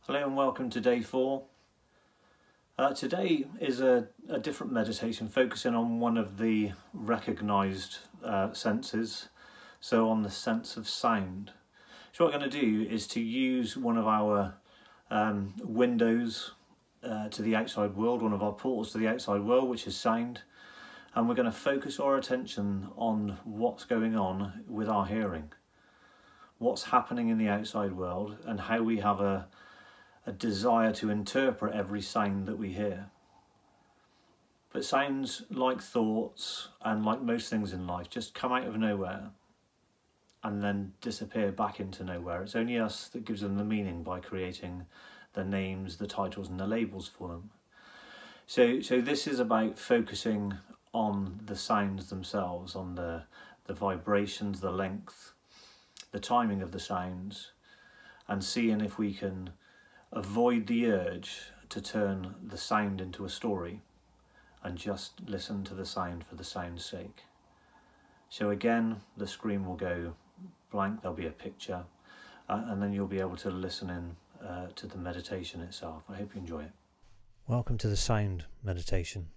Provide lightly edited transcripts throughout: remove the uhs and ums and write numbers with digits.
Hello and welcome to day 4. Today is a different meditation focusing on one of the recognised senses, so on the sense of sound. So what we're going to do is to use one of our windows to the outside world, one of our portals to the outside world, which is sound, and we're going to focus our attention on what's going on with our hearing, what's happening in the outside world, and how we have a desire to interpret every sound that we hear. But sounds, like thoughts and like most things in life, just come out of nowhere and then disappear back into nowhere. It's only us that gives them the meaning by creating the names, the titles and the labels for them. So this is about focusing on the sounds themselves, on the vibrations, the length, the timing of the sounds, and seeing if we can avoid the urge to turn the sound into a story and just listen to the sound for the sound's sake. So again, the screen will go blank, there'll be a picture, and then you'll be able to listen in to the meditation itself. I hope you enjoy it. Welcome to the sound meditation.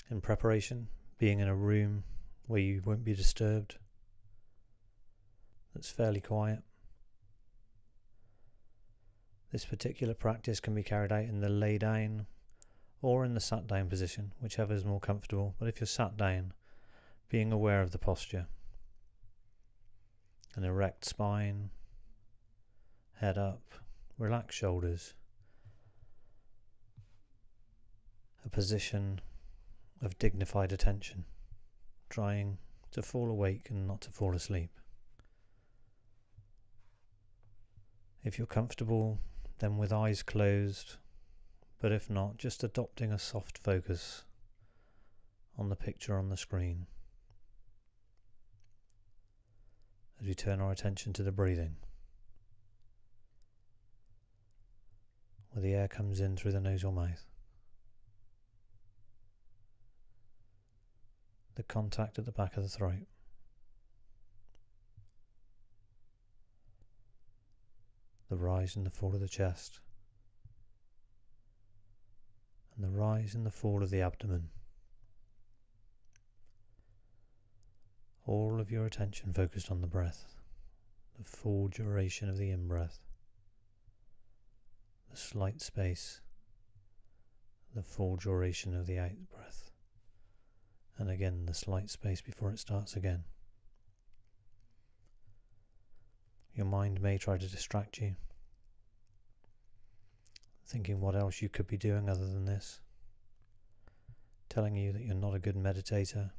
In preparation, being in a room where you won't be disturbed, that's fairly quiet. This particular practice can be carried out in the lay down or in the sat down position, whichever is more comfortable. But if you're sat down, being aware of the posture. An erect spine, head up, relaxed shoulders. A position of dignified attention, trying to fall awake and not to fall asleep. If you're comfortable, then with eyes closed, but if not, just adopting a soft focus on the picture on the screen as we turn our attention to the breathing, where the air comes in through the nose or mouth, the contact at the back of the throat, the rise and the fall of the chest, and the rise and the fall of the abdomen. All of your attention focused on the breath, the full duration of the in-breath, the slight space, the full duration of the out-breath, and again the slight space before it starts again. Your mind may try to distract you, thinking what else you could be doing other than this, telling you that you're not a good meditator,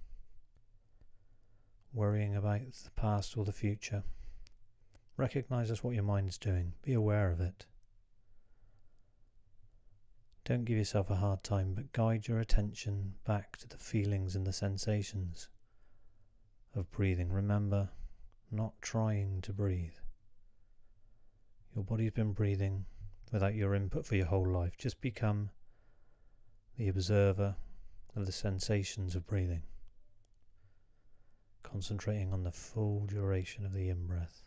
worrying about the past or the future. Recognize that's what your mind is doing. Be aware of it. Don't give yourself a hard time, but guide your attention back to the feelings and the sensations of breathing. Remember, not trying to breathe. Your body's been breathing without your input for your whole life. Just become the observer of the sensations of breathing, concentrating on the full duration of the in-breath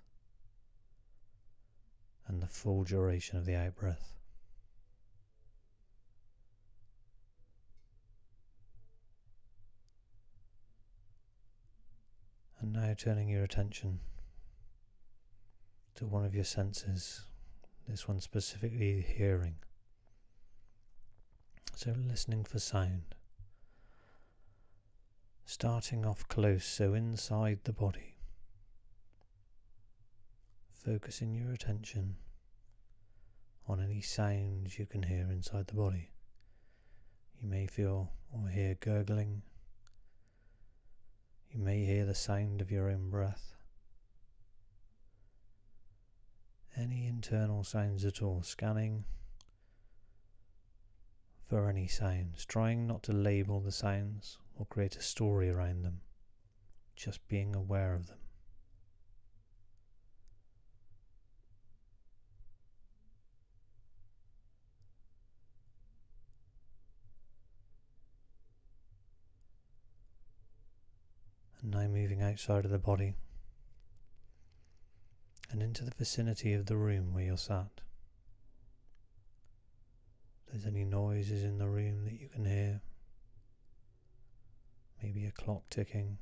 and the full duration of the out-breath. And now turning your attention to one of your senses, this one specifically hearing. So listening for sound. Starting off close, so inside the body. Focusing your attention on any sounds you can hear inside the body. You may feel or hear gurgling. You may hear the sound of your own breath. Any internal sounds at all, scanning for any sounds, trying not to label the sounds or create a story around them, just being aware of them. And now moving outside of the body, and into the vicinity of the room where you're sat. If there's any noises in the room that you can hear, maybe a clock ticking,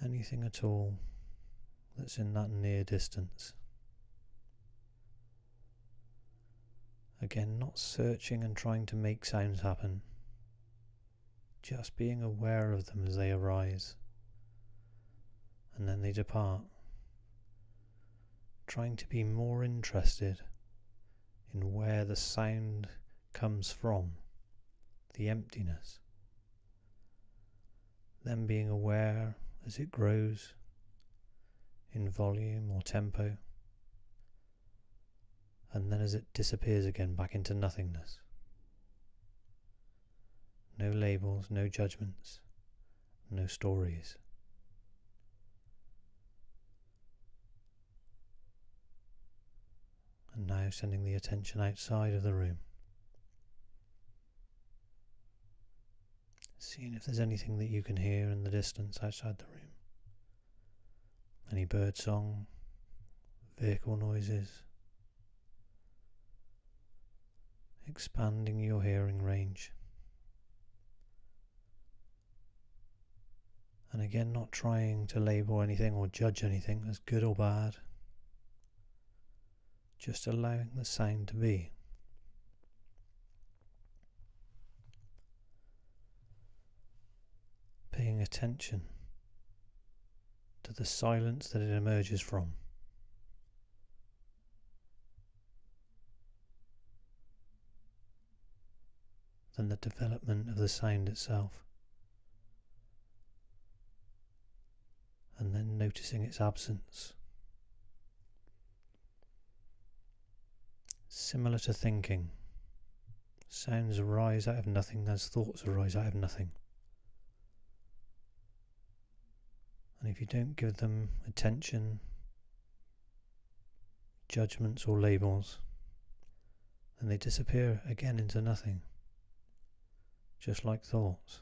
anything at all that's in that near distance. Again, not searching and trying to make sounds happen, just being aware of them as they arise and then they depart, trying to be more interested in where the sound comes from, the emptiness, then being aware as it grows in volume or tempo, and then as it disappears again back into nothingness. No labels, no judgments, no stories. And now sending the attention outside of the room, seeing if there's anything that you can hear in the distance outside the room. Any bird song, vehicle noises, expanding your hearing range. And again, not trying to label anything or judge anything as good or bad, just allowing the sound to be. Paying attention to the silence that it emerges from. Then the development of the sound itself. And then noticing its absence. Similar to thinking, sounds arise out of nothing as thoughts arise out of nothing. And if you don't give them attention, judgments or labels, then they disappear again into nothing, just like thoughts.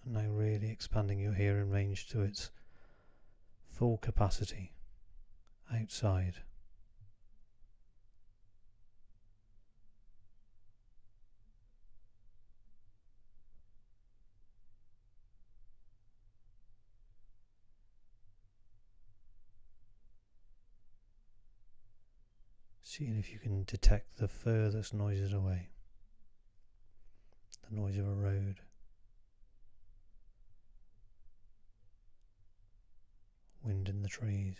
And now really expanding your hearing range to its full capacity outside. Seeing if you can detect the furthest noises away. The noise of a road. Wind in the trees.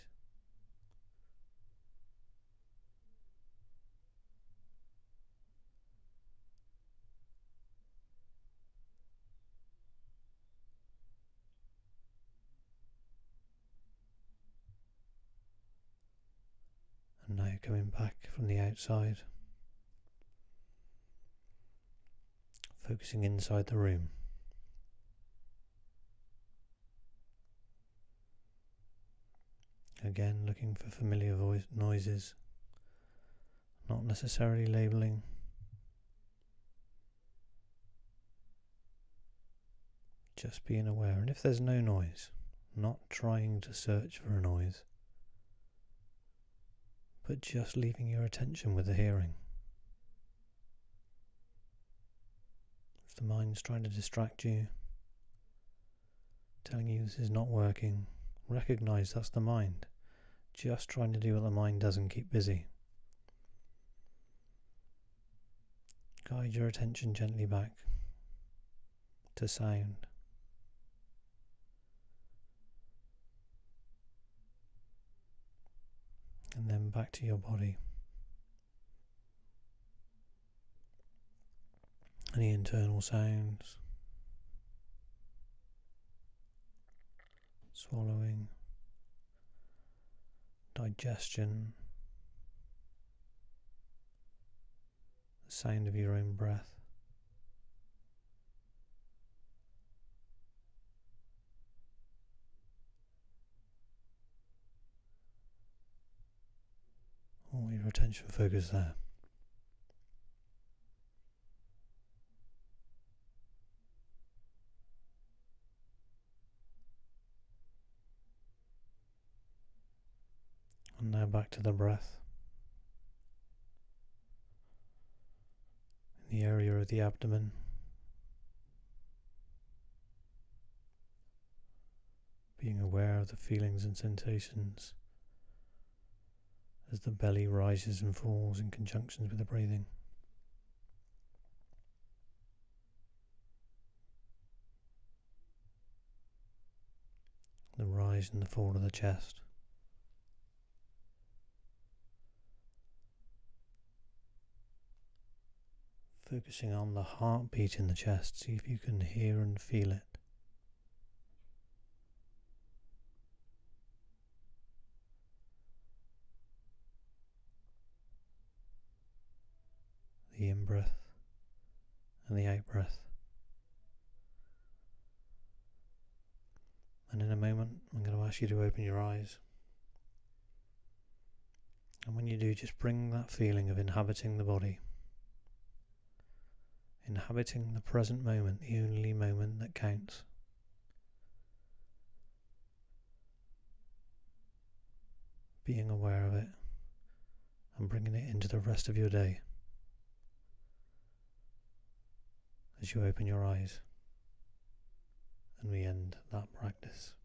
And now coming back from the outside, focusing inside the room. Again, looking for familiar noises, not necessarily labelling. Just being aware, and if there's no noise, not trying to search for a noise, but just leaving your attention with the hearing. If the mind's trying to distract you, telling you this is not working, recognize that's the mind, just trying to do what the mind does and keep busy. Guide your attention gently back to sound. And then back to your body. Any internal sounds, swallowing, digestion, the sound of your own breath. All your attention focus there. Now back to the breath. In the area of the abdomen. Being aware of the feelings and sensations as the belly rises and falls in conjunction with the breathing. The rise and the fall of the chest. Focusing on the heartbeat in the chest, see if you can hear and feel it. The in-breath and the out-breath. And in a moment, I'm going to ask you to open your eyes. And when you do, just bring that feeling of inhabiting the body. Inhabiting the present moment, the only moment that counts. Being aware of it and bringing it into the rest of your day as you open your eyes and we end that practice.